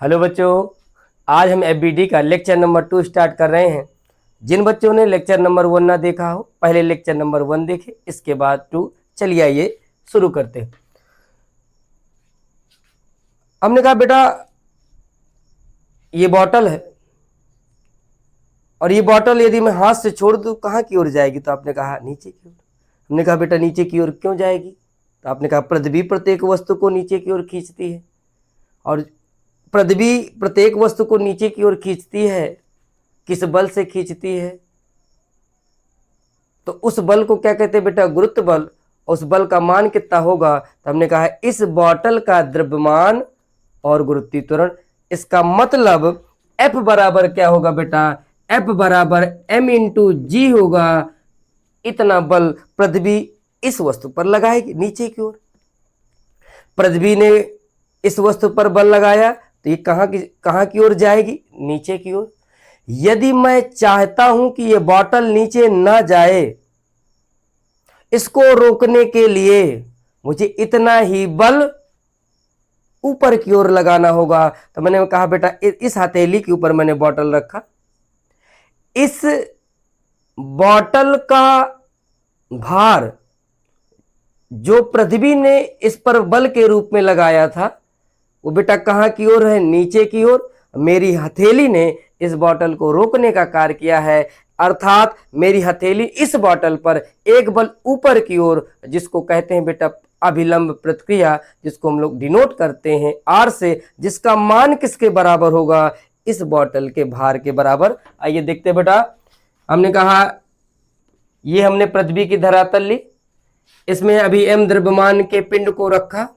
Hello बच्चों, आज हम एफबीडी का लेक्चर नंबर 2 स्टार्ट कर रहे हैं। जिन बच्चों ने लेक्चर नंबर 1 ना देखा हो, पहले लेक्चर नंबर 1 देखें, इसके बाद 2। चलिए आइए शुरू करते हैं। हमने कहा बेटा ये बॉटल है और ये बॉटल यदि मैं हाथ से छोड़ दूं कहाँ की ओर जाएगी, तो आपने कहा नीचे की ओर। हमने कहा बेटा नीचे की ओर क्यों जाएगी, तो आपने कहा पृथ्वी प्रत्येक वस्तु को नीचे की ओर खींचती है और पृथ्वी प्रत्येक वस्तु को नीचे की ओर खींचती है। किस बल से खींचती है? तो उस बल को क्या कहते हैं बेटा? गुरुत्व बल। उस बल का मान कितना होगा? तो हमने कहा इस बॉटल का द्रव्यमान और गुरुत्वीय त्वरण। इसका मतलब F बराबर क्या होगा बेटा? F बराबर m इंटू जी होगा। इतना बल पृथ्वी इस वस्तु पर लगाएगी नीचे की ओर। पृथ्वी ने इस वस्तु पर बल लगाया तो ये कहाँ की ओर जाएगी? नीचे की ओर। यदि मैं चाहता हूं कि ये बॉटल नीचे ना जाए, इसको रोकने के लिए मुझे इतना ही बल ऊपर की ओर लगाना होगा। तो मैंने कहा बेटा इस हथेली के ऊपर मैंने बॉटल रखा, इस बॉटल का भार जो पृथ्वी ने इस पर बल के रूप में लगाया था वो बेटा कहाँ की ओर है? नीचे की ओर। मेरी हथेली ने इस बॉटल को रोकने का कार्य किया है, अर्थात मेरी हथेली इस बॉटल पर एक बल ऊपर की ओर, जिसको कहते हैं बेटा अभिलंब प्रतिक्रिया, जिसको हम लोग डिनोट करते हैं आर से, जिसका मान किसके बराबर होगा? इस बॉटल के भार के बराबर। आइए देखते बेटा, हमने कहा ये हमने पृथ्वी की धरातल ली, इसमें अभी m द्रव्यमान के पिंड को रखा।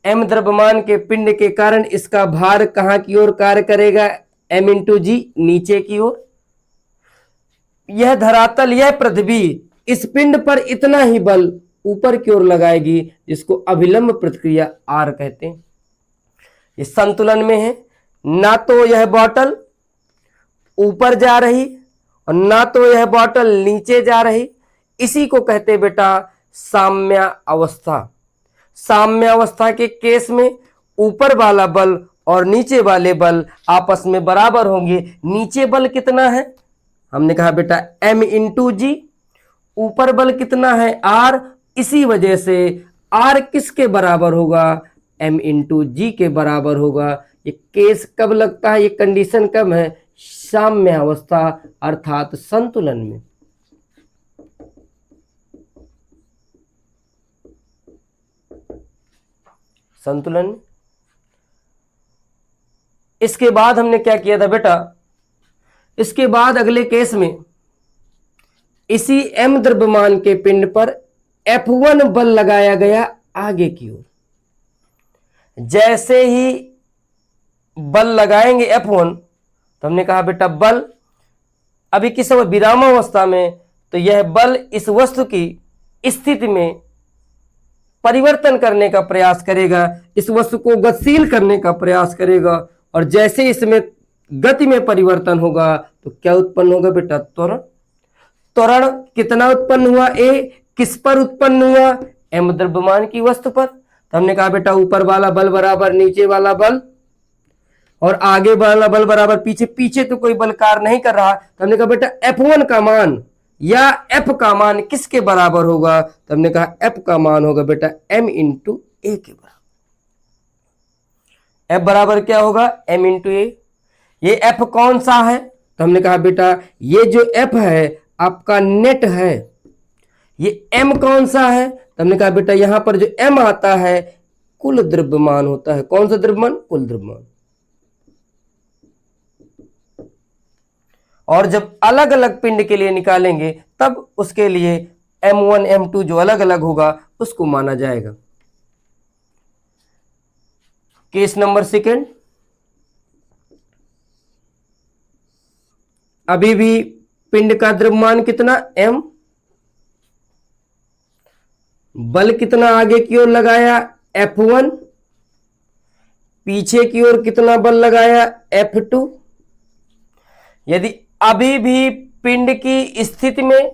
m द्रव्यमान के पिंड के कारण इसका भार कहां की ओर कार्य करेगा? m इंटू जी, नीचे की ओर। यह धरातल, यह पृथ्वी इस पिंड पर इतना ही बल ऊपर की ओर लगाएगी, जिसको अभिलंब प्रतिक्रिया आर कहते हैं। ये संतुलन में है, ना तो यह बॉटल ऊपर जा रही और ना तो यह बॉटल नीचे जा रही। इसी को कहते हैं बेटा साम्य अवस्था। साम्य अवस्था के केस में ऊपर वाला बल और नीचे वाले बल आपस में बराबर होंगे। नीचे बल कितना है? हमने कहा बेटा m इंटू जी। ऊपर बल कितना है? r। इसी वजह से r किसके बराबर होगा? m इंटू जी के बराबर होगा। ये केस कब लगता है? ये कंडीशन कब है? साम्य अवस्था अर्थात संतुलन में। संतुलन। इसके बाद हमने क्या किया था बेटा? इसके बाद अगले केस में इसी m द्रव्यमान के पिंड पर F1 बल लगाया गया आगे की ओर। जैसे ही बल लगाएंगे F1, तो हमने कहा बेटा बल अभी किस समय? विरामावस्था में। तो यह बल इस वस्तु की स्थिति में परिवर्तन करने का प्रयास करेगा, इस वस्तु को गतिशील करने का प्रयास करेगा, और जैसे इसमें गति में परिवर्तन होगा तो क्या उत्पन्न होगा बेटा? त्वरण। त्वरण कितना उत्पन्न हुआ? ए। किस पर उत्पन्न हुआ? m द्रव्यमान की वस्तु पर। तो हमने कहा बेटा ऊपर वाला बल बराबर नीचे वाला बल और आगे वाला बल बराबर पीछे। पीछे तो कोई बल कार्य नहीं कर रहा, तो हमने कहा बेटा F1 का मान या F का मान किसके बराबर होगा? तो हमने कहा F का मान होगा बेटा m इंटू ए के बराबर। F बराबर क्या होगा? m इंटू ए। ये F कौन सा है? तो हमने कहा बेटा ये जो F है आपका नेट है। ये m कौन सा है? तो हमने कहा बेटा यहां पर जो m आता है कुल द्रव्यमान होता है। कौन सा द्रव्यमान? कुल द्रव्यमान। और जब अलग अलग पिंड के लिए निकालेंगे तब उसके लिए m1 m2 जो अलग अलग होगा उसको माना जाएगा। केस नंबर सेकेंड, अभी भी पिंड का द्रव्यमान कितना? m। बल कितना आगे की ओर लगाया? F1। पीछे की ओर कितना बल लगाया? F2। यदि अभी भी पिंड की स्थिति में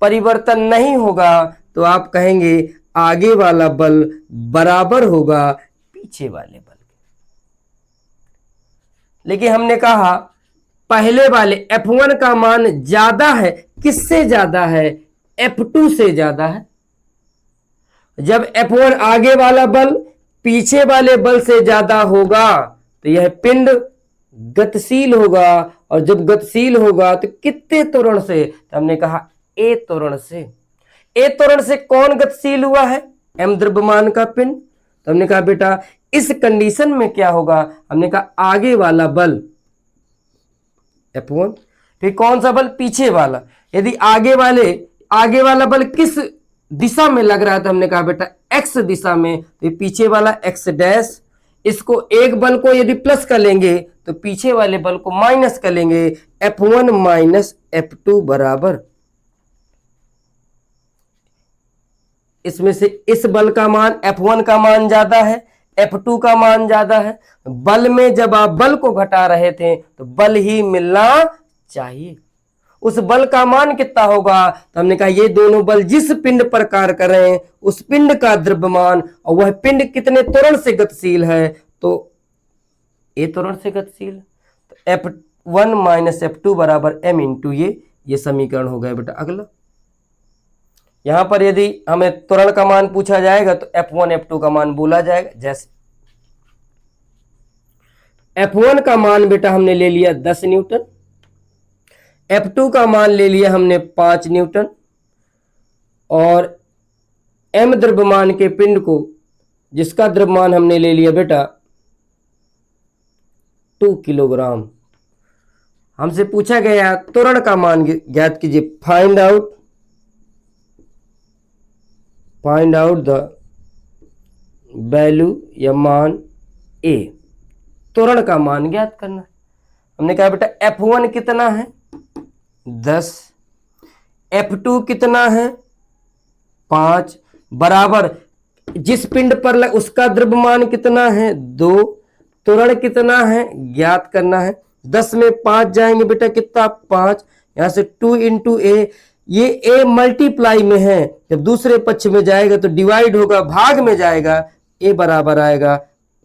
परिवर्तन नहीं होगा तो आप कहेंगे आगे वाला बल बराबर होगा पीछे वाले बल के। लेकिन हमने कहा पहले वाले F1 का मान ज्यादा है, किससे ज्यादा है? F2 से ज्यादा है। जब F1 आगे वाला बल पीछे वाले बल से ज्यादा होगा तो यह पिंड गतिशील होगा, और जब गतिशील होगा तो कितने त्वरण से? तो हमने कहा A त्वरण से। A त्वरण से कौन गतिशील हुआ है? M द्रव्यमान का पिंड। तो हमने कहा बेटा इस कंडीशन में क्या होगा? हमने कहा आगे वाला बल F1, फिर कौन सा बल? पीछे वाला। यदि आगे वाला बल किस दिशा में लग रहा है? तो हमने कहा बेटा x दिशा में, तो पीछे वाला x डैश। इसको एक बल को यदि प्लस कर लेंगे तो पीछे वाले बल को माइनस कर लेंगे, F1 माइनस F2 बराबर, इसमें से इस बल का मान F1 का मान ज्यादा है, F2 का मान ज्यादा है। बल में जब आप बल को घटा रहे थे तो बल ही मिलना चाहिए। उस बल का मान कितना होगा? तो हमने कहा ये दोनों बल जिस पिंड पर कार्य कर रहे हैं उस पिंड का द्रव्यमान, और वह पिंड कितने त्वरण से गतिशील है? तो A त्वरण से गतिशील। तो F1 माइनस F2 बराबर M इंटू ये समीकरण हो गया बेटा। अगला यहां पर यदि हमें त्वरण का मान पूछा जाएगा तो F1 F2 का मान बोला जाएगा। जैसे F1 का मान बेटा हमने ले लिया 10 न्यूटन, F2 का मान ले लिया हमने 5 न्यूटन, और M द्रव्यमान के पिंड को जिसका द्रव्यमान हमने ले लिया बेटा 2 किलोग्राम। हमसे पूछा गया त्वरण का मान ज्ञात कीजिए। फाइंड आउट द वैल्यू या मान A। त्वरण का मान ज्ञात करना है। हमने कहा बेटा F1 कितना है? 10, F2 कितना है? 5, बराबर जिस पिंड पर उसका द्रव्यमान कितना है? 2, त्वरण कितना है ज्ञात करना है। 10 में 5 जाएंगे बेटा कितना? 5, यहां से 2 इंटू ए, ये A मल्टीप्लाई में है, जब दूसरे पक्ष में जाएगा तो डिवाइड होगा, भाग में जाएगा, A बराबर आएगा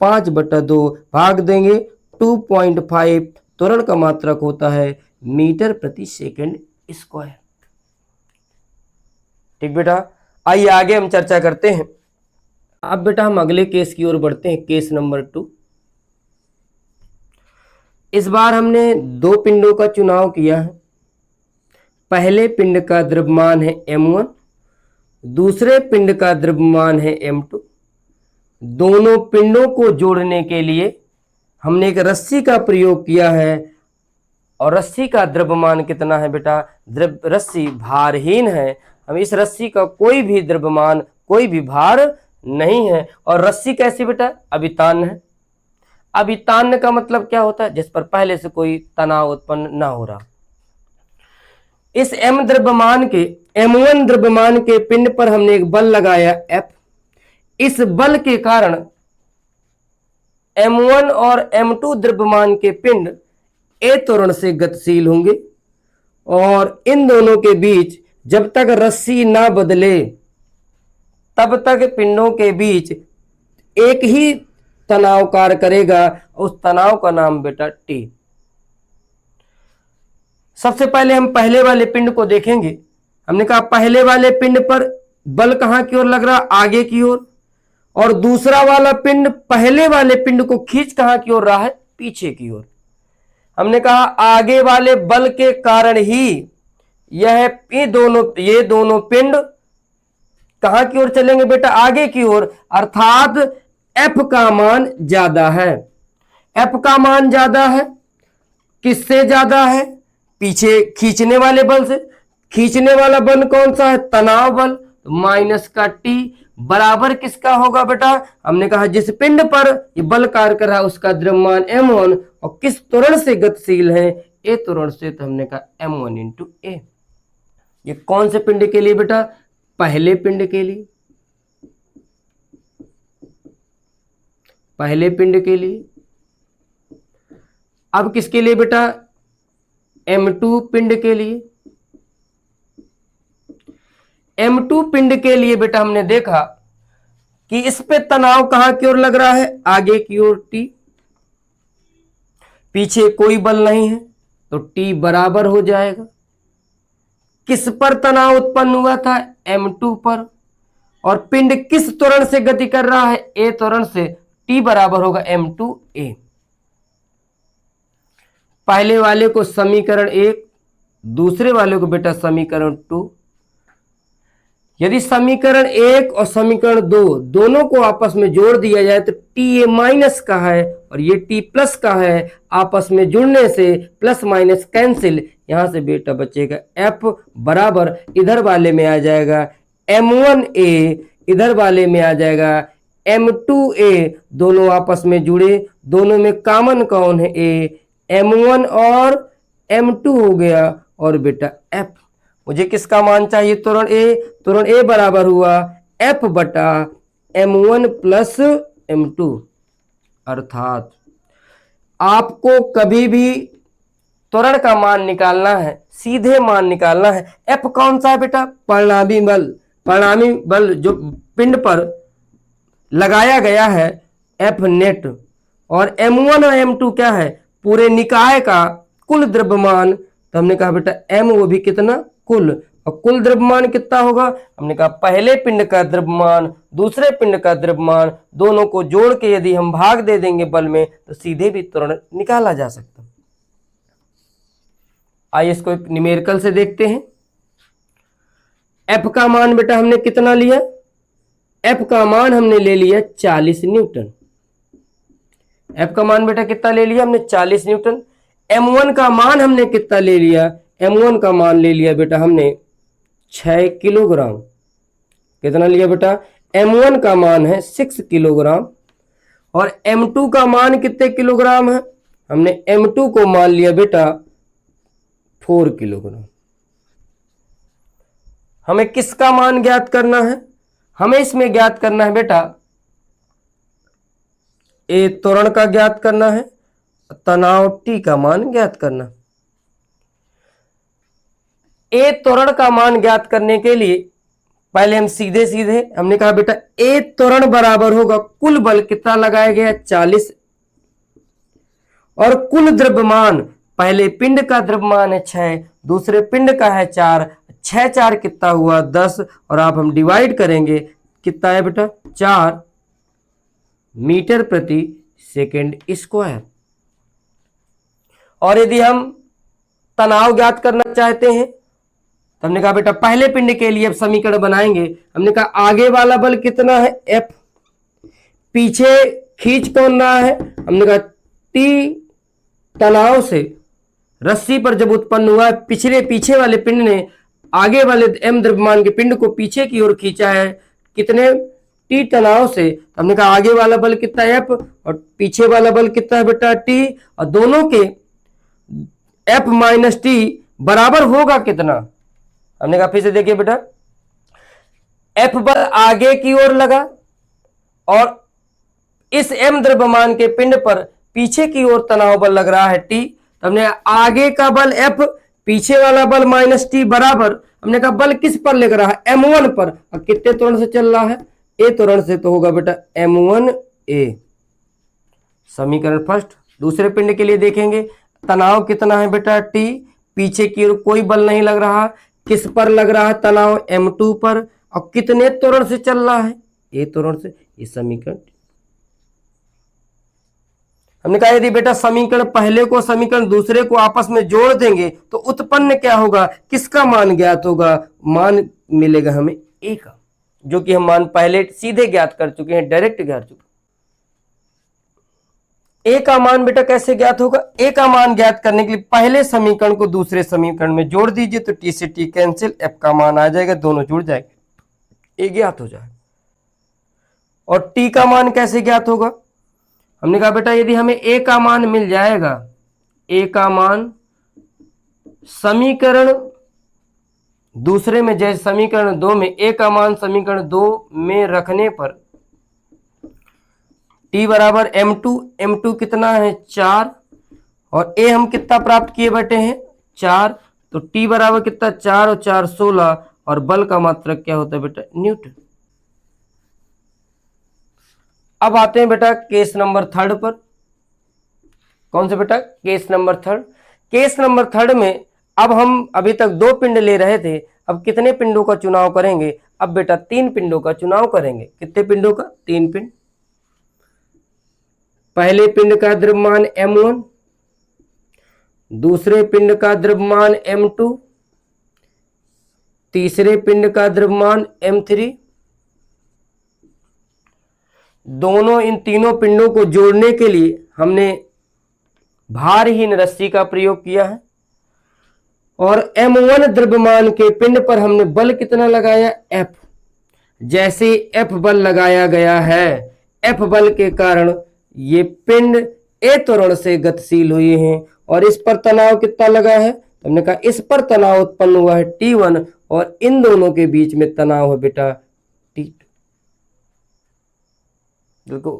5/2, भाग देंगे 2.5। त्वरण का मात्रक होता है मीटर प्रति सेकंड स्क्वायर। ठीक बेटा, आइए आगे हम चर्चा करते हैं। अब बेटा हम अगले केस की ओर बढ़ते हैं, केस नंबर 2। इस बार हमने दो पिंडों का चुनाव किया है। पहले पिंड का द्रव्यमान है M1, दूसरे पिंड का द्रव्यमान है M2। दोनों पिंडों को जोड़ने के लिए हमने एक रस्सी का प्रयोग किया है, और रस्सी का द्रव्यमान कितना है बेटा? रस्सी भारहीन है। हम इस रस्सी का कोई भी द्रव्यमान, कोई भी भार नहीं है। और रस्सी कैसी बेटा? अभितान्य है। अभितान्य का मतलब क्या होता है? जिस पर पहले से कोई तनाव उत्पन्न ना हो रहा। इस M द्रव्यमान के, M1 द्रव्यमान के पिंड पर हमने एक बल लगाया F। इस बल के कारण M1 और M2 द्रव्यमान के पिंड A त्वरण से गतिशील होंगे, और इन दोनों के बीच जब तक रस्सी ना बदले तब तक पिंडों के बीच एक ही तनाव कार्य करेगा। उस तनाव का नाम बेटा T। सबसे पहले हम पहले वाले पिंड को देखेंगे। हमने कहा पहले वाले पिंड पर बल कहां की ओर लग रहा? आगे की ओर। और दूसरा वाला पिंड पहले वाले पिंड को खींच कहां की ओर रहा है? पीछे की ओर। हमने कहा आगे वाले बल के कारण ही ये दोनों पिंड कहां की ओर चलेंगे बेटा? आगे की ओर। अर्थात F का मान ज्यादा है। F का मान ज्यादा है, किससे ज्यादा है? पीछे खींचने वाले बल से। खींचने वाला बल कौन सा है? तनाव बल। माइनस का T बराबर किसका होगा बेटा? हमने कहा जिस पिंड पर ये बल कार्य कर रहा है उसका द्रव्यमान M1, और किस त्वरण से गतिशील है? A त्वरण से। तो हमने कहा M1 इंटू A। ये कौन से पिंड के लिए बेटा? पहले पिंड के लिए। पहले पिंड के लिए। अब किसके लिए बेटा? M2 पिंड के लिए। M2 पिंड के लिए बेटा हमने देखा कि इस पे तनाव कहां की ओर लग रहा है? आगे की ओर T। पीछे कोई बल नहीं है तो T बराबर हो जाएगा, किस पर तनाव उत्पन्न हुआ था, M2 पर, और पिंड किस त्वरण से गति कर रहा है, A त्वरण से, T बराबर होगा M2A। पहले वाले को समीकरण 1, दूसरे वाले को बेटा समीकरण 2। यदि समीकरण 1 और समीकरण 2 दोनों को आपस में जोड़ दिया जाए तो TA माइनस का है और ये T प्लस का है, आपस में जुड़ने से प्लस माइनस कैंसिल, यहां से बेटा बचेगा F बराबर, इधर वाले में आ जाएगा M1A, इधर वाले में आ जाएगा M2A, दोनों आपस में जुड़े, दोनों में कॉमन कौन है A, M1 और M2 हो गया, और बेटा F। मुझे किसका मान चाहिए, त्वरण A, त्वरण A बराबर हुआ F बटा M1 प्लस M2। अर्थात आपको कभी भी त्वरण का मान निकालना है, सीधे मान निकालना है। F कौन सा है बेटा, परिणामी बल, परिणामी बल जो पिंड पर लगाया गया है, F नेट, और M1 और M2 क्या है, पूरे निकाय का कुल द्रव्यमान। तो हमने कहा बेटा M वो भी कितना, कुल, और कुल द्रव्यमान कितना होगा, हमने कहा पहले पिंड का द्रव्यमान दूसरे पिंड का द्रव्यमान, दोनों को जोड़ के यदि हम भाग दे देंगे बल में तो सीधे भी त्वरण निकाला जा सकता। आइए इसको एक न्यूमेरिकल से देखते हैं। F का मान बेटा हमने कितना लिया, F का मान हमने ले लिया 40 न्यूटन। F का मान बेटा कितना ले लिया हमने, 40 न्यूटन। M1 का मान हमने कितना ले लिया, M1 का मान ले लिया बेटा हमने 6 किलोग्राम। कितना लिया बेटा, M1 का मान है 6 किलोग्राम, और M2 का मान कितने किलोग्राम है, हमने M2 को मान लिया बेटा 4 किलोग्राम। हमें किसका मान ज्ञात करना है, हमें इसमें ज्ञात करना है बेटा A त्वरण का ज्ञात करना है, तनाव T का मान ज्ञात करना। A त्वरण का मान ज्ञात करने के लिए पहले हम सीधे सीधे हमने कहा बेटा A त्वरण बराबर होगा कुल बल कितना लगाया गया 40, और कुल द्रव्यमान, पहले पिंड का द्रव्यमान है 6, दूसरे पिंड का है 4, 6 4 कितना हुआ 10, और आप हम डिवाइड करेंगे कितना है बेटा 4 मीटर प्रति सेकेंड स्क्वायर। और यदि हम तनाव ज्ञात करना चाहते हैं तो हमने कहा बेटा पहले पिंड के लिए अब समीकरण बनाएंगे। हमने कहा आगे वाला बल कितना है F, पीछे खींच कौन रहा है, हमने कहा T तनाव से रस्सी पर जब उत्पन्न हुआ है, पीछे वाले पिंड ने आगे वाले M द्रव्यमान के पिंड को पीछे की ओर खींचा है, कितने T तनाव से। हमने कहा आगे वाला बल कितना है F और पीछे वाला बल कितना है बेटा T, और दोनों के F माइनस T बराबर होगा कितना, हमने कहा फिर से देखिए बेटा F बल आगे की ओर लगा और इस M द्रव्यमान के पिंड पर पीछे की ओर तनाव बल लग रहा है T। हमने आगे का बल F, पीछे वाला बल माइनस T बराबर, हमने कहा बल किस पर लग रहा है M1 पर, और कितने त्वरण से चल रहा है A त्वरण से, तो होगा बेटा M1A। समीकरण फर्स्ट। दूसरे पिंड के लिए देखेंगे तनाव कितना है बेटा T, पीछे की ओर कोई बल नहीं लग रहा, किस पर लग रहा है तनाव M2 पर, और कितने त्वरण से चल रहा है A त्वरण से। इस समीकरण हमने कहा यदि बेटा समीकरण पहले को समीकरण दूसरे को आपस में जोड़ देंगे तो उत्पन्न क्या होगा, किसका मान ज्ञात होगा, मान मिलेगा हमें A का, जो कि हम मान पहले सीधे ज्ञात कर चुके हैं, डायरेक्ट ज्ञात चुके। A का मान बेटा कैसे ज्ञात होगा, A का मान ज्ञात करने के लिए पहले समीकरण को दूसरे समीकरण में जोड़ दीजिए तो T से T कैंसिल, F का मान आ जाएगा, दोनों जुड़ जाएंगे, A ज्ञात हो जाएगा। और T का मान कैसे ज्ञात होगा, हमने कहा बेटा यदि हमें A का मान मिल जाएगा, A का मान समीकरण दूसरे में, जैसे समीकरण 2 में A का मान समीकरण 2 में रखने पर T बराबर M2, M2 कितना है 4, और A हम कितना प्राप्त किए बैठे हैं 4, तो T बराबर कितना 4 और 4 16, और बल का मात्रक क्या होता है बेटा न्यूटन। अब आते हैं बेटा केस नंबर 3 पर। कौन से बेटा, case number third. Case number third में अब हम अभी तक 2 पिंड ले रहे थे, अब कितने पिंडों का चुनाव करेंगे, अब बेटा 3 पिंडों का चुनाव करेंगे। कितने पिंडों का, 3 पिंड। पहले पिंड का द्रव्यमान m1, दूसरे पिंड का द्रव्यमान m2, तीसरे पिंड का द्रव्यमान m3। दोनों इन तीनों पिंडों को जोड़ने के लिए हमने भारहीन रस्सी का प्रयोग किया है और m1 द्रव्यमान के पिंड पर हमने बल कितना लगाया, F। जैसे F बल लगाया गया है, F बल के कारण ये पिंड A त्वरण से गतिशील हुए हैं और इस पर तनाव कितना लगा है, हमने कहा इस पर तनाव उत्पन्न हुआ है T1 और इन दोनों के बीच में तनाव है बेटा T2। देखो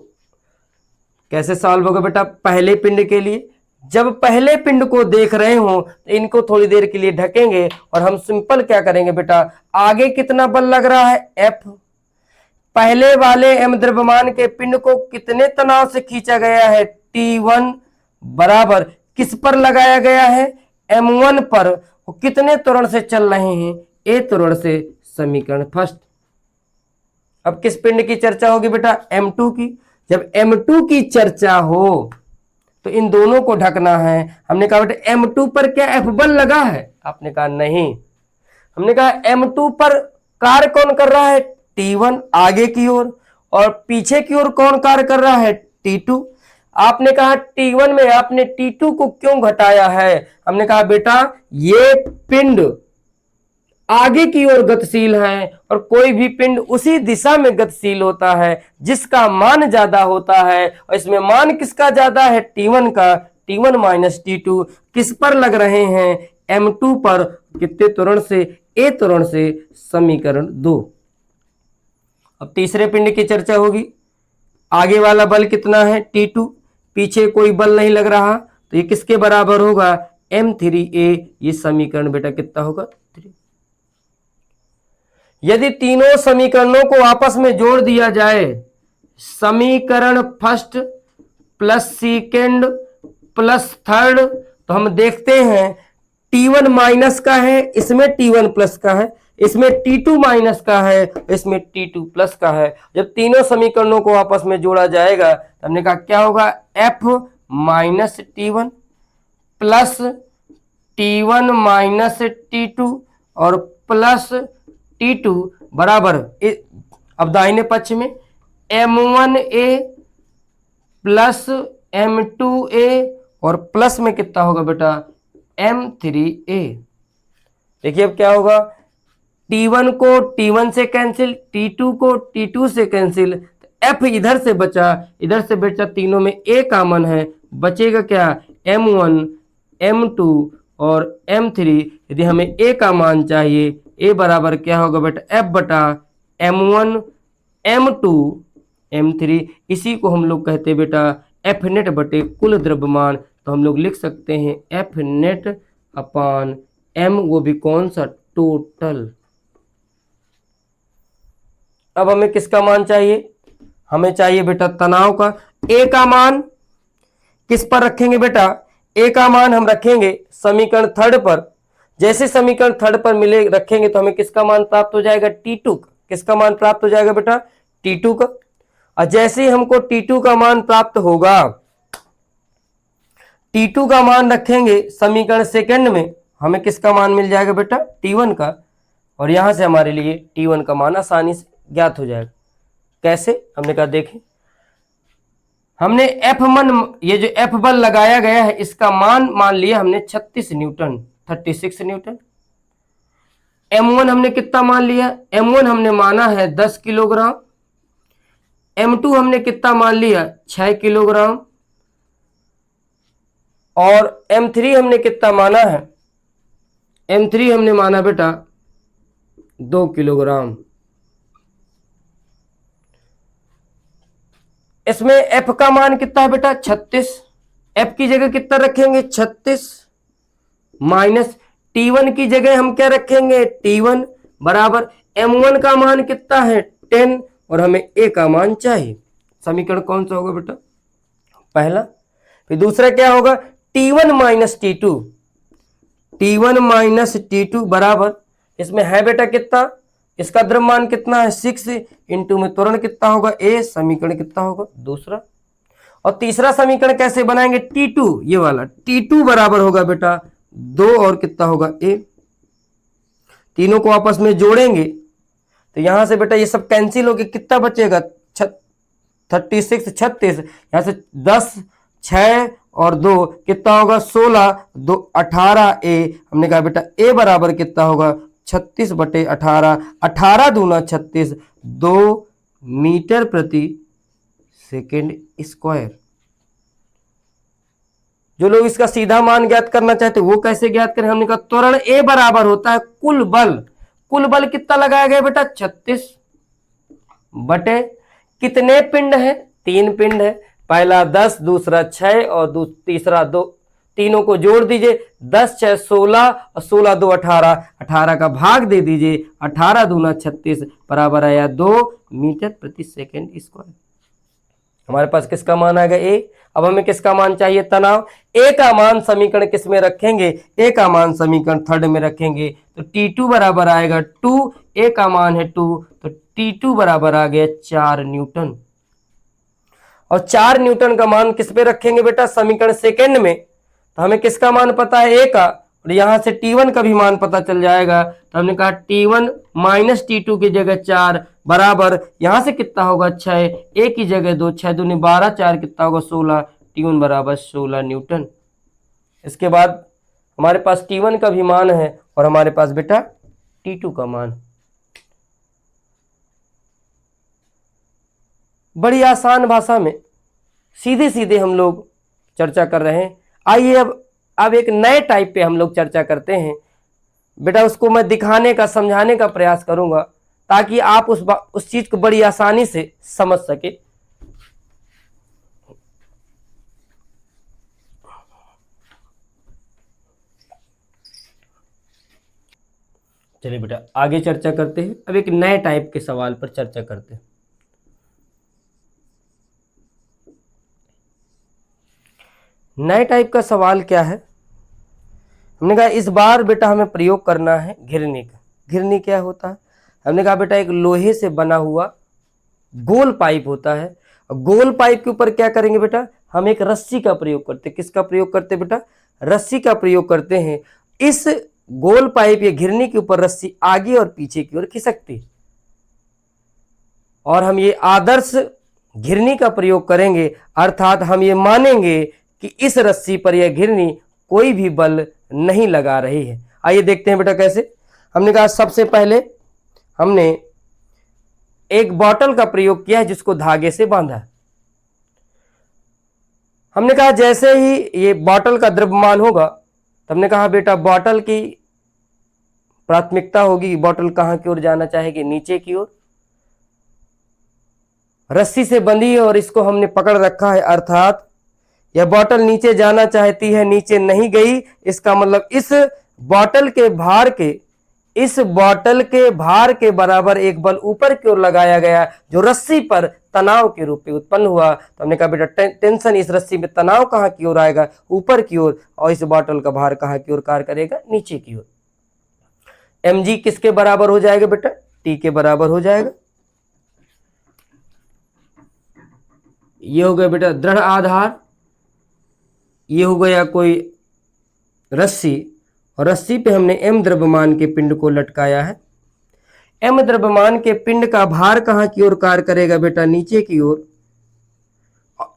कैसे सॉल्व होगा बेटा, पहले पिंड के लिए जब पहले पिंड को देख रहे हो तो इनको थोड़ी देर के लिए ढकेंगे और हम सिंपल क्या करेंगे बेटा, आगे कितना बल लग रहा है, F। पहले वाले m द्रव्यमान के पिंड को कितने तनाव से खींचा गया है, T1 बराबर किस पर लगाया गया है, m1 पर। वो कितने त्वरण से चल रहे हैं, A त्वरण से। समीकरण फर्स्ट। अब किस पिंड की चर्चा होगी बेटा, m2 की। जब m2 की चर्चा हो तो इन दोनों को ढकना है। हमने कहा बेटा m2 पर क्या F बल लगा है, आपने कहा नहीं। हमने कहा m2 पर कार्य कौन कर रहा है, T1 आगे की ओर, और पीछे की ओर कौन कार्य कर रहा है, T2। आपने कहा T1 में आपने T2 को क्यों घटाया है, हमने कहा बेटा ये पिंड आगे की ओर गतिशील है और कोई भी पिंड उसी दिशा में गतिशील होता है जिसका मान ज्यादा होता है, और इसमें मान किसका ज्यादा है, T1 का। T1 माइनस T2 किस पर लग रहे हैं, m2 पर। कितने त्वरण से, A त्वरण से। समीकरण 2। अब तीसरे पिंड की चर्चा होगी। आगे वाला बल कितना है, T2, पीछे कोई बल नहीं लग रहा, तो ये किसके बराबर होगा, m3a। ये समीकरण बेटा कितना होगा, 3। यदि तीनों समीकरणों को आपस में जोड़ दिया जाए, समीकरण first plus second plus third, तो हम देखते हैं T1 माइनस का है, इसमें T1 प्लस का है, इसमें T2 माइनस का है, इसमें T2 प्लस का है। जब तीनों समीकरणों को आपस में जोड़ा जाएगा तो हमने कहा क्या होगा, F minus T1 plus T1 minus T2 और प्लस T2 बराबर, अब दाहिने पक्ष में M1A प्लस M2A और प्लस में कितना होगा बेटा, M3A। देखिए अब क्या होगा, T1 को T1 से कैंसिल, T2 को T2 से कैंसिल, F इधर से बचा, इधर से बचा, तीनों में A कॉमन है, बचेगा क्या, M1 M2 और M3। यदि हमें A का मान चाहिए, A बराबर क्या होगा बेटा, F बटा M1 M2 M3। इसी को हम लोग कहते हैं बेटा F नेट बटे कुल द्रव्यमान। तो हम लोग लिख सकते हैं F नेट अपान M, वो भी कौन सा, टोटल। अब हमें किसका मान चाहिए, हमें चाहिए बेटा तनाव का। A का मान किस पर रखेंगे बेटा, A का मान हम रखेंगे समीकरण थर्ड पर। जैसे समीकरण थर्ड पर मिले रखेंगे तो हमें किसका मान प्राप्त हो जाएगा, T2 का। किसका मान प्राप्त हो जाएगा बेटा, T2 का। और जैसे ही हमको T2 का मान प्राप्त होगा, T2 का मान रखेंगे समीकरण सेकंड में, हमें किसका मान मिल जाएगा बेटा, T1 का। और यहां से हमारे लिए T1 का मान आसानी से ज्ञात हो जाएगा। कैसे, हमने कहा देखें, हमने F1, ये जो F बल लगाया गया है इसका मान लिया हमने 36 न्यूटन, 36 न्यूटन। M1 हमने कितना मान लिया, M1 हमने माना है 10 किलोग्राम। M2 हमने कितना मान लिया, 6 किलोग्राम। और M3 हमने कितना माना है, M3 हमने माना बेटा 2 किलोग्राम। इसमें F का मान कितना है बेटा, 36। F की जगह कितना रखेंगे, 36 माइनस T1 की जगह हम क्या रखेंगे, T1 बराबर M1 का मान कितना है, 10 और हमें A का मान चाहिए। समीकरण कौन सा होगा बेटा, पहला। फिर दूसरा क्या होगा, T1 minus T2, T1 minus T2 बराबर, इसमें है बेटा कितना, इसका द्रव्यमान कितना है 6, इंटू में त्वरण कितना होगा A, समीकरण कितना होगा दूसरा। और तीसरा समीकरण कैसे बनाएंगे, T2, ये वाला T2 बराबर होगा बेटा 2 और कितना होगा A, तीनों को आपस में जोड़ेंगे तो यहां से बेटा ये सब कैंसिल होके कितना बचेगा 36, 36, यहां से 10, 6 और 2 कितना होगा 16, 2 18 A, हमने कहा बेटा A बराबर कितना होगा 36/18, 18 दूना 36, 2 मीटर प्रति सेकेंड स्क्वायर। जो लोग इसका सीधा मान ज्ञात करना चाहते वो कैसे ज्ञात करें, हमने कहा त्वरण A बराबर होता है कुल बल, कुल बल कितना लगाया गया बेटा 36 बटे कितने पिंड है, 3 पिंड है, पहला 10, दूसरा 6 और तीसरा 2, तीनों को जोड़ दीजिए 10, 6, 16 और 16, 2 18, 18 का भाग दे दीजिए, 18 दूना 36 बराबर आया 2 मीटर प्रति सेकेंड स्क्वायर। हमारे पास किसका मान आ गया A। अब हमें किसका मान चाहिए, तनाव। A का मान समीकरण किस में रखेंगे, A का मान समीकरण थर्ड में रखेंगे तो T2 बराबर आएगा 2, A का मान है 2 तो T2 बराबर आ गया 4 न्यूटन। और 4 न्यूटन का मान किस पे रखेंगे बेटा, समीकरण सेकेंड में, तो हमें किसका मान पता है A का, और यहां से T1 का भी मान पता चल जाएगा, तो हमने कहा T1 माइनस T2 की जगह 4 बराबर, यहां से कितना होगा 6, A की जगह 2, 6 दूनी 12, 4 कितना होगा 16, T1 बराबर 16 न्यूटन। इसके बाद हमारे पास T1 का भी मान है और हमारे पास बेटा T2 का मान। बड़ी आसान भाषा में सीधे सीधे हम लोग चर्चा कर रहे हैं। आइए अब एक नए टाइप पे हम लोग चर्चा करते हैं बेटा, उसको मैं दिखाने का समझाने का प्रयास करूंगा ताकि आप उस चीज को बड़ी आसानी से समझ सके। चलिए बेटा आगे चर्चा करते हैं। अब एक नए टाइप के सवाल पर चर्चा करते हैं। नए टाइप का सवाल क्या है, हमने कहा इस बार बेटा हमें प्रयोग करना है घिरनी का। घिरनी क्या होता है, हमने कहा बेटा एक लोहे से बना हुआ गोल पाइप होता है। गोल पाइप के ऊपर क्या करेंगे बेटा, हम एक रस्सी का प्रयोग करते हैं। किसका प्रयोग करते हैं बेटा, रस्सी का प्रयोग करते हैं। इस गोल पाइप या घिरनी के ऊपर रस्सी आगे और पीछे की ओर खिसकती, और हम ये आदर्श घिरनी का प्रयोग करेंगे, अर्थात हम ये मानेंगे कि इस रस्सी पर यह घिरनी कोई भी बल नहीं लगा रही है। आइए देखते हैं बेटा कैसे। हमने कहा सबसे पहले हमने एक बॉटल का प्रयोग किया है जिसको धागे से बांधा है। हमने कहा जैसे ही ये बॉटल का द्रव्यमान होगा तो हमने कहा बेटा बॉटल की प्राथमिकता होगी, बॉटल कहां की ओर जाना चाहेगी, नीचे की ओर। रस्सी से बंधी है और इसको हमने पकड़ रखा है, अर्थात यह बॉटल नीचे जाना चाहती है, नीचे नहीं गई। इसका मतलब इस बॉटल के भार के बराबर एक बल ऊपर की ओर लगाया गया जो रस्सी पर तनाव के रूप में उत्पन्न हुआ। तो हमने कहा बेटा टेंशन इस रस्सी में तनाव कहां की ओर आएगा, ऊपर की ओर, और इस बॉटल का भार कहां की ओर कार्य करेगा, नीचे की ओर। mg किसके बराबर हो जाएगा बेटा, t के बराबर हो जाएगा। ये हो गया बेटा दृढ़ आधार, ये हो गया कोई रस्सी, और रस्सी पे हमने m द्रव्यमान के पिंड को लटकाया है। m द्रव्यमान के पिंड का भार कहां की ओर कार्य करेगा बेटा, नीचे की ओर।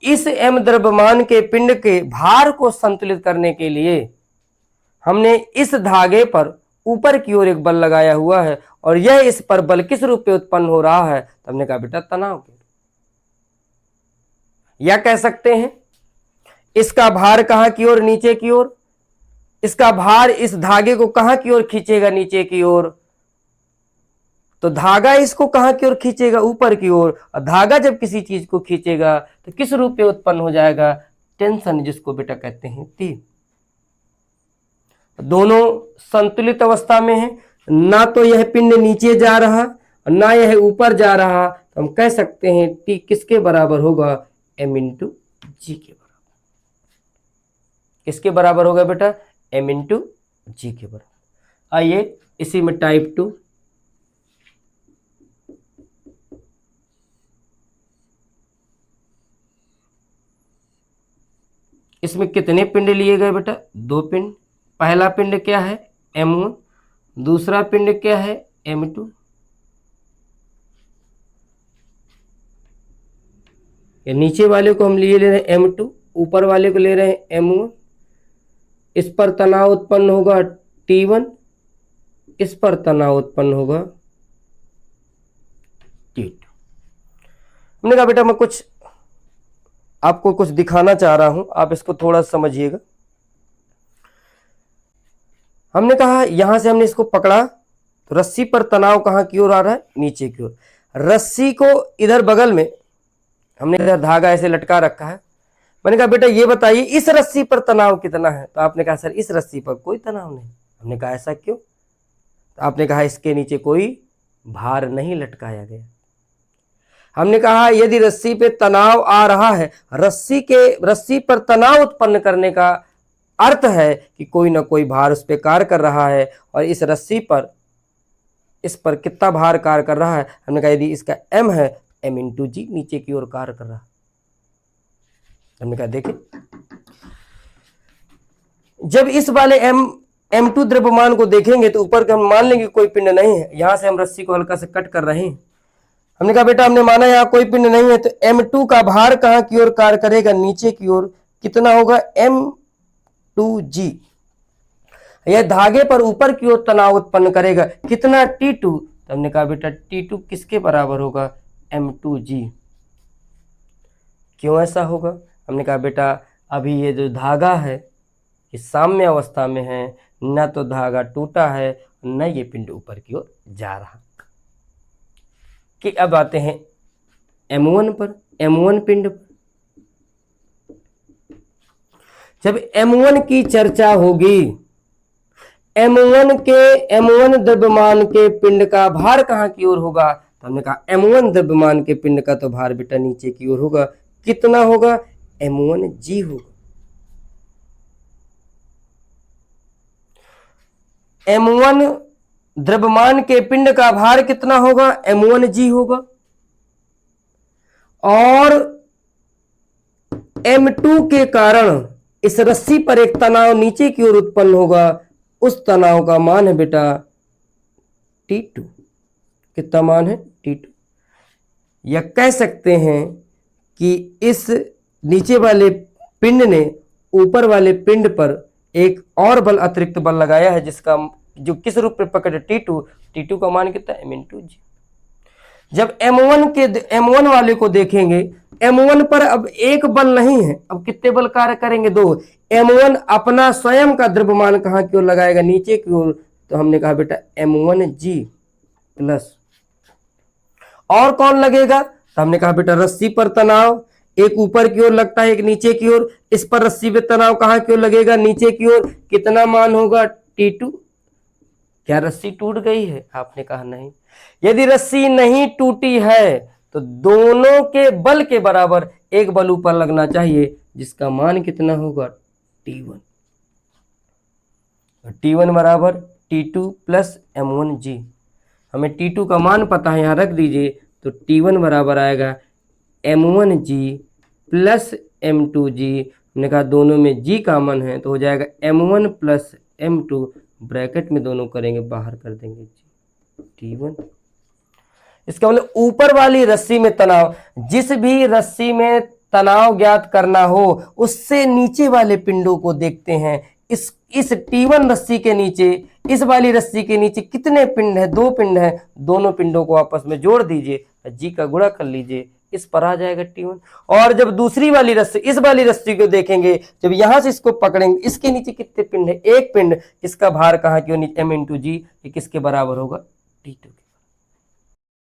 इस m द्रव्यमान के पिंड के भार को संतुलित करने के लिए हमने इस धागे पर ऊपर की ओर एक बल लगाया हुआ है, और यह इस पर बल किस रूप में उत्पन्न हो रहा है, तो हमने कहा बेटा तनाव के। या कह सकते हैं इसका भार कहां की ओर, नीचे की ओर। इसका भार इस धागे को कहां की ओर खींचेगा, नीचे की ओर। तो धागा इसको कहां की ओर खींचेगा, ऊपर की ओर। और धागा जब किसी चीज को खींचेगा तो किस रूप में उत्पन्न हो जाएगा, टेंशन, जिसको बेटा कहते हैं T। दोनों संतुलित अवस्था में है, ना तो यह पिंड नीचे जा रहा ना यह ऊपर जा रहा, तो हम कह सकते हैं T किसके बराबर होगा, m × g के बराबर। किसके बराबर होगा बेटा, m इंटू जी के बराबर। आइए इसी में टाइप 2, इसमें कितने पिंड लिए गए बेटा, 2 पिंड। पहला पिंड क्या है, m1, दूसरा पिंड क्या है, m2। नीचे वाले को हम लिए ले रहे हैं m2, ऊपर वाले को ले रहे हैं m1। इस पर तनाव उत्पन्न होगा T1, इस पर तनाव उत्पन्न होगा T2। हमने कहा बेटा मैं आपको कुछ दिखाना चाह रहा हूं, आप इसको थोड़ा समझिएगा। हमने कहा यहां से हमने इसको पकड़ा तो रस्सी पर तनाव कहां की ओर आ रहा है, नीचे की ओर। रस्सी को इधर बगल में हमने इधर धागा ऐसे लटका रखा है। मैंने कहा बेटा ये बताइए इस रस्सी पर तनाव कितना है, तो आपने कहा सर इस रस्सी पर कोई तनाव नहीं। हमने कहा ऐसा क्यों, तो आपने कहा इसके नीचे कोई भार नहीं लटकाया गया। हमने कहा यदि रस्सी पे तनाव आ रहा है, रस्सी पर तनाव उत्पन्न करने का अर्थ है कि कोई ना कोई भार उस पर कार्य कर रहा है, और इस रस्सी पर इस पर कितना भार कार्य कर रहा है। हमने कहा यदि इसका m है, m इंटू जी नीचे की ओर कार्य कर रहा है। हमने कहा देखिए जब इस वाले m2 द्रव्यमान को देखेंगे तो ऊपर का हम मान लेंगे कोई पिंड नहीं है। यहां से हम रस्सी को हल्का से कट कर रहे हैं। हमने कहा बेटा हमने माना यहाँ कोई पिंड नहीं है, तो m2 का भार कहां की ओर कार्य करेगा, नीचे की ओर। कितना होगा, m2g। यह धागे पर ऊपर की ओर तनाव उत्पन्न करेगा, कितना, T2। तो हमने कहा बेटा T2 किसके बराबर होगा, m2g। क्यों ऐसा होगा, हमने कहा बेटा अभी ये जो धागा है ये साम्य अवस्था में है, न तो धागा टूटा है न ये पिंड ऊपर की ओर जा रहा। कि अब आते हैं m1 पर, m1 पिंड पर। जब m1 की चर्चा होगी, m1 द्रव्यमान के पिंड का भार कहां की ओर होगा, तो हमने कहा m1 द्रव्यमान के पिंड का तो भार बेटा नीचे की ओर होगा। कितना होगा, m1g होगा। m1 द्रव्यमान के पिंड का भार कितना होगा, m1g होगा। और m2 के कारण इस रस्सी पर एक तनाव नीचे की ओर उत्पन्न होगा, उस तनाव का मान है बेटा T2। कितना मान है, T2। या कह सकते हैं कि इस नीचे वाले पिंड ने ऊपर वाले पिंड पर एक और बल, अतिरिक्त बल लगाया है, जिसका जो किस रूप में पकड़े, T2 का मान कितना, m इंटू जी। जब m1 वाले को देखेंगे, m1 पर अब एक बल नहीं है, अब कितने बल कार्य करेंगे, 2। m1 अपना स्वयं का द्रव्यमान कहां की ओर लगाएगा, नीचे की ओर। तो हमने कहा बेटा m1g प्लस और कौन लगेगा, तो हमने कहा बेटा रस्सी पर तनाव एक ऊपर की ओर लगता है, एक नीचे की ओर। इस पर रस्सी पे तनाव कहां की ओर लगेगा, नीचे की ओर। कितना मान होगा, T2। क्या रस्सी टूट गई है, आपने कहा नहीं। यदि रस्सी नहीं टूटी है तो दोनों के बल के बराबर एक बल ऊपर लगना चाहिए, जिसका मान कितना होगा, T1। T1 बराबर T2 प्लस m1g। हमें T2 का मान पता है, यहां रख दीजिए। तो T1 बराबर आएगा m1g प्लस m2g। हमने कहा दोनों में g कॉमन है, तो हो जाएगा m1 प्लस m2, ब्रैकेट में दोनों करेंगे, बाहर कर देंगे T1। इसका मतलब ऊपर वाली रस्सी में तनाव, जिस भी रस्सी में तनाव ज्ञात करना हो उससे नीचे वाले पिंडों को देखते हैं। इस T1 रस्सी के नीचे, इस वाली रस्सी के नीचे कितने पिंड है, 2 पिंड है। दोनों पिंडों को आपस में जोड़ दीजिए, जी का गुणा कर लीजिए, इस पर आ जाएगा T1। और जब दूसरी वाली रस्सी, इस वाली रस्सी को देखेंगे, जब यहां से इसको पकड़ेंगे, इसके नीचे कितने पिंड है, 1 पिंड। इसका भार कहां की ओर, m इंटू जी, किसके बराबर होगा, T2 के।